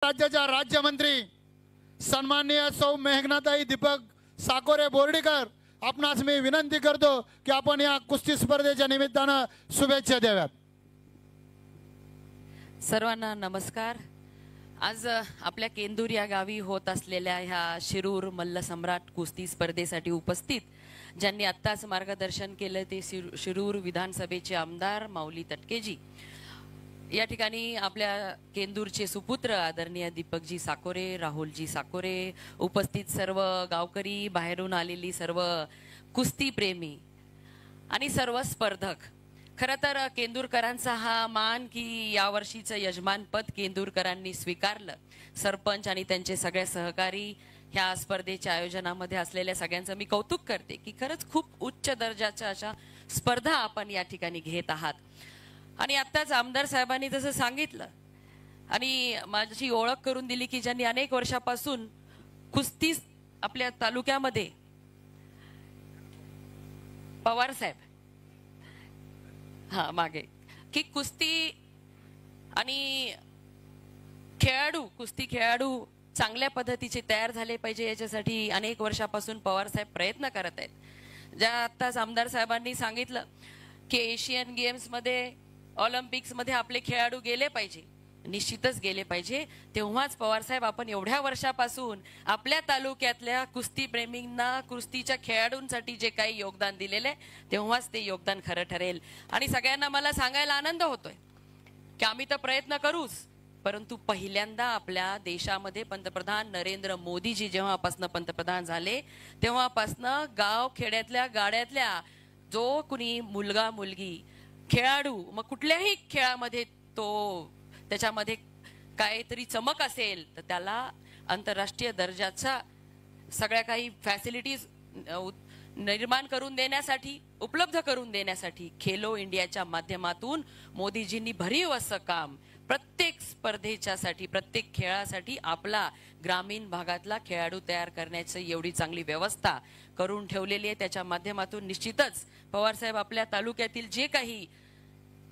राज्याच्या राज्यमंत्री सन्माननीय सौ मेघनाताई दीपक साकोरे बोर्डीकर आपणास मी विनंती करतो की आपण या कुस्ती स्पर्धेच्या निमित्तानं शुभेच्छा द्याव्यात। सर्वांना नमस्कार। आज आपल्या केंदूर या गावी होत असलेल्या ह्या शिरूर मल्लसम्राट कुस्ती स्पर्धेसाठी उपस्थित ज्यांनी आत्ताच मार्गदर्शन केलं ते शिरूर विधानसभेचे आमदार माऊली तटकेजी, या ठिकाणी आपल्या केंदूरचे सुपुत्र आदरणीय दीपकजी साकोरे, राहुलजी साकोरे, उपस्थित सर्व गावकरी, बाहेरून आलेली सर्व कुस्ती प्रेमी आणि सर्व स्पर्धक। खरं तर केंदूरकरांचा हा मान की यावर्षीचं यजमानपद केंदूरकरांनी स्वीकारलं। सरपंच आणि त्यांचे सगळे सहकारी ह्या स्पर्धेच्या आयोजनामध्ये असलेल्या सगळ्यांचं मी कौतुक करते की खरंच खूप उच्च दर्जाच्या अशा स्पर्धा आपण या ठिकाणी घेत आहात। आणि आत्ताच आमदार साहेबांनी जसं सांगितलं आणि माझी ओळख करून दिली की ज्यांनी अनेक वर्षापासून कुस्ती आपल्या तालुक्यामध्ये, पवार साहेब हा मागे, की कुस्ती आणि खेळाडू, कुस्ती खेळाडू चांगल्या पद्धतीचे तयार झाले पाहिजे याच्यासाठी अनेक वर्षापासून पवार साहेब प्रयत्न करत आहेत। ज्या आत्ताच आमदार साहेबांनी सांगितलं की एशियन गेम्स मध्ये, ऑलिम्पिक्स मध्ये आपले खेळाडू गेले पाहिजे, निश्चितच गेले पाहिजे। तेव्हाच पवार साहेब आपण एवढ्या वर्षापासून आपल्या तालुक्यातल्या कुस्ती प्रेमींना, कुस्तीच्या खेळाडूंसाठी जे काही योगदान दिलेले तेव्हाच ते योगदान खरं ठरेल। आणि सगळ्यांना मला सांगायला आनंद होतोय की आम्ही तर प्रयत्न करूच, परंतु पहिल्यांदा आपल्या देशामध्ये पंतप्रधान नरेंद्र मोदीजी जेव्हापासून पंतप्रधान झाले तेव्हापासून गाव खेड्यातल्या गाड्यातल्या जो कुणी मुलगा मुलगी खेळाडू, मग कुठल्याही खेळामध्ये तो त्याच्यामध्ये काहीतरी चमक असेल तर त्याला आंतरराष्ट्रीय दर्जाचा सगळ्या काही फॅसिलिटीज निर्माण करून देण्यासाठी, उपलब्ध करून देण्यासाठी खेलो इंडियाच्या माध्यमातून मोदीजींनी भरीव असं काम प्रत्येक स्पर्धेच्यासाठी, प्रत्येक खेळासाठी आपला ग्रामीण भागातला खेळाडू तयार करण्याची एवढी चांगली व्यवस्था करून ठेवलेली आहे। त्याच्या माध्यमातून निश्चितच पवार साहेब आपल्या तालुक्यातील जे काही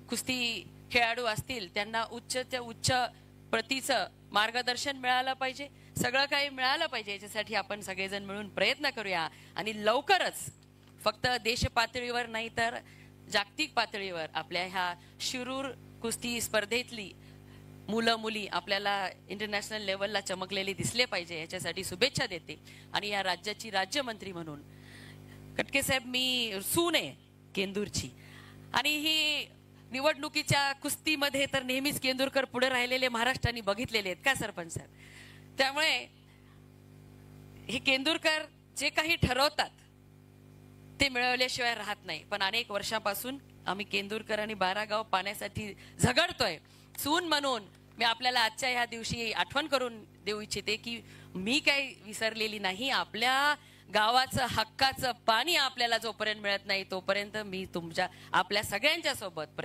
कुस्ती खेळाडू असतील त्यांना उच्चच्या उच्च प्रतीचं मार्गदर्शन मिळालं पाहिजे, सगळं काही मिळालं पाहिजे। याच्यासाठी आपण सगळेजण मिळून प्रयत्न करूया आणि लवकरच फक्त देश पातळीवर नाही तर जागतिक पातळीवर आपल्या ह्या शिरूर कुस्ती स्पर्धेतली मुलं मुली आपल्याला इंटरनॅशनल लेवलला चमकलेले दिसले पाहिजे, याच्यासाठी शुभेच्छा देते। आणि या राज्याची राज्यमंत्री म्हणून कटके साहेब मी सून आहे केंदूरची, आणि ही निवडणुकीच्या कुस्तीमध्ये तर नेहमीच केंदूरकर पुढे राहिलेले महाराष्ट्राने बघितलेले आहेत का सरपंच साहेब, त्यामुळे हे केंदूरकर जे काही ठरवतात ते मिळवल्याशिवाय राहत नाही। पण अनेक वर्षापासून आम्ही केंदूरकर आणि 12 गाव पाण्यासाठी झगडतोय। सून म्हणून मी आपल्याला आजच्या ह्या दिवशी आठवण करून देऊ इच्छिते की मी काही विसरलेली नाही। आपल्या गावाचं हक्काचं पाणी आपल्याला जोपर्यंत मिळत नाही तोपर्यंत मी तुमच्या आपल्या सगळ्यांच्या सोबत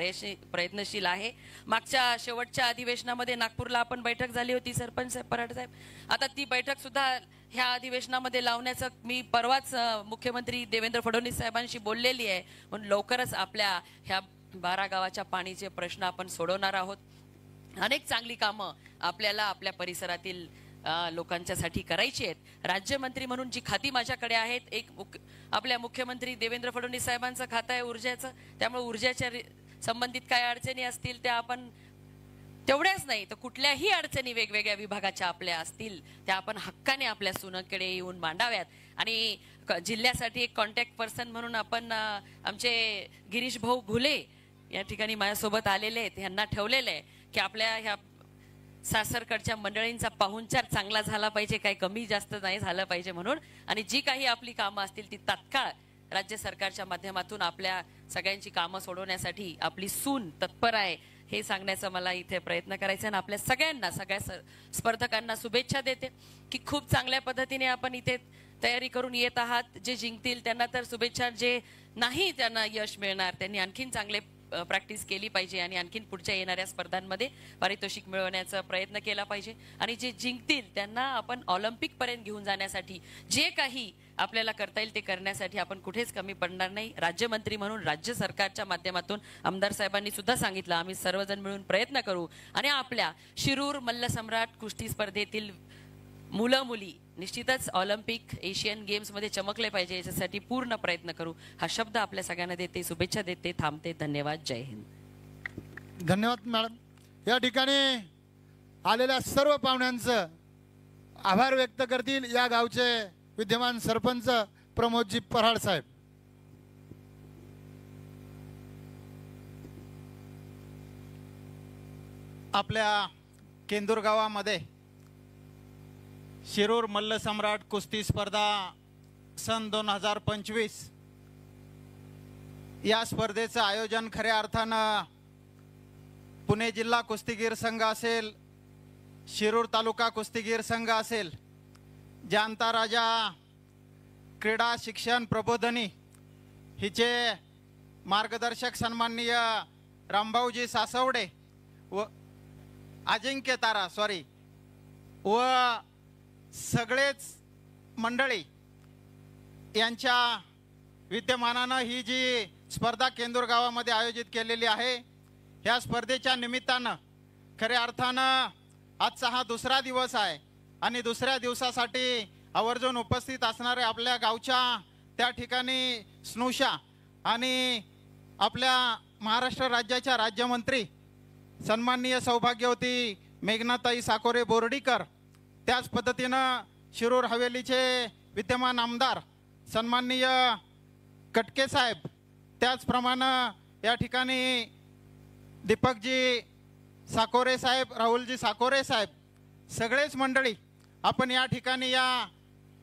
प्रयत्नशील आहे। मागच्या शेवटच्या अधिवेशनामध्ये नागपूरला आपण बैठक झाली होती सरपंच साहेब, पराड साहेब, आता ती बैठक सुद्धा ह्या अधिवेशनामध्ये लावण्याचं मी परवाच मुख्यमंत्री देवेंद्र फडणवीस साहेबांशी बोललेली आहे। म्हणून लवकरच आपल्या ह्या 12 गावाच्या पाणीचे प्रश्न आपण सोडवणार आहोत। अनेक चांगली कामं आपल्याला आपल्या परिसरातील लोकांच्यासाठी करायची आहेत। राज्यमंत्री म्हणून जी खाती माझ्याकडे आहेत, एक आपल्या मुख्यमंत्री देवेंद्र फडणवीस साहेबांचं खातं आहे ऊर्जेचं, त्यामुळे ऊर्जेच्या संबंधित काय अडचणी असतील त्या आपण, तेवढ्याच नाही तर कुठल्याही अडचणी वेगवेगळ्या विभागाच्या आपल्या असतील त्या आपण हक्काने आपल्या सुनाकडे येऊन मांडाव्यात। आणि जिल्ह्यासाठी एक कॉन्टॅक्ट पर्सन म्हणून आपण आमचे गिरीश भाऊ घुले या ठिकाणी माझ्यासोबत आलेले आहेत, यांना ठेवलेलं आहे की आपल्या ह्या सासरकडच्या मंडळींचा पाहुणचार चांगला झाला पाहिजे, काही कमी जास्त नाही झालं पाहिजे म्हणून। आणि जी काही आपली कामं असतील ती तात्काळ राज्य सरकारच्या माध्यमातून आपल्या सगळ्यांची कामं सोडवण्यासाठी आपली सून तत्पर आहे हे सांगण्याचा मला इथे प्रयत्न करायचा आहे। आपल्या सगळ्यांना, सगळ्या स्पर्धकांना शुभेच्छा देते की खूप चांगल्या पद्धतीने आपण इथे तयारी करून येत आहात। जे जिंकतील त्यांना तर शुभेच्छा, जे नाही त्यांना यश मिळणार त्यांनी आणखीन चांगले प्रॅक्टिस केली पाहिजे आणि आणखीन पुढच्या येणाऱ्या स्पर्धांमध्ये पारितोषिक मिळवण्याचा प्रयत्न केला पाहिजे आणि जे जिंकतील त्यांना आपण ऑलिम्पिक पर्यंत घेऊन जाण्यासाठी जे काही आपल्याला करता येईल ते करण्यासाठी आपण कुठेच कमी पडणार नाही. राज्यमंत्री म्हणून राज्य सरकारच्या माध्यमातून आमदार साहेबांनी सुद्धा सांगितलं आम्ही सर्वजण मिळून प्रयत्न करू आणि आपल्या शिरूर मल्लसम्राट कुस्ती स्पर्धेतील मुलं मुली निश्चितच ऑलिम्पिक एशियन गेम्स मध्ये चमकले पाहिजे याच्यासाठी पूर्ण प्रयत्न करू. हा शब्द आपल्या सगळ्यांना देते, शुभेच्छा देते, थांबते. धन्यवाद. जय हिंद. धन्यवाद मॅडम. या ठिकाणी आलेल्या सर्व पाहुण्यांचं आभार व्यक्त करतील या गावचे विद्यमान सरपंच प्रमोदजी पराड साहेब. आपल्या केंदूर गावामध्ये शिरूर मल्लसम्राट कुस्ती स्पर्धा सन 2025 या स्पर्धेचं आयोजन खऱ्या अर्थानं पुणे जिल्हा कुस्तीगीर संघ असेल, शिरूर तालुका कुस्तीगीर संघ असेल, जाणता राजा क्रीडा शिक्षण प्रबोधिनी हिचे मार्गदर्शक सन्माननीय रामभाऊजी सासवडे व अजिंक्य तारा व सगळेच मंडळी यांच्या विद्यमानानं ही जी स्पर्धा केंदूर गावामध्ये आयोजित केलेली आहे, ह्या स्पर्धेच्या निमित्तानं खऱ्या अर्थानं आजचा हा दुसरा दिवस आहे आणि दुसऱ्या दिवसासाठी आवर्जून उपस्थित असणारे आपल्या गावच्या त्या ठिकाणी स्नुषा आणि आपल्या महाराष्ट्र राज्याच्या राज्यमंत्री सन्माननीय सौभाग्यवती मेघनाताई साकोरे बोर्डीकर, त्याच पद्धतीनं शिरूर हवेलीचे विद्यमान आमदार सन्माननीय कटके साहेब, त्याचप्रमाणे या ठिकाणी दीपकजी साकोरे साहेब, राहुलजी साकोरे साहेब, सगळेच मंडळी आपण या ठिकाणी या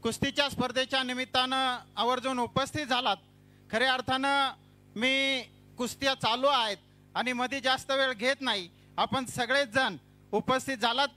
कुस्तीच्या स्पर्धेच्या निमित्तानं आवर्जून उपस्थित झालात. खऱ्या अर्थानं मी कुस्त्या चालू आहेत आणि मध्ये जास्त वेळ घेत नाही, आपण सगळेच जण उपस्थित झालात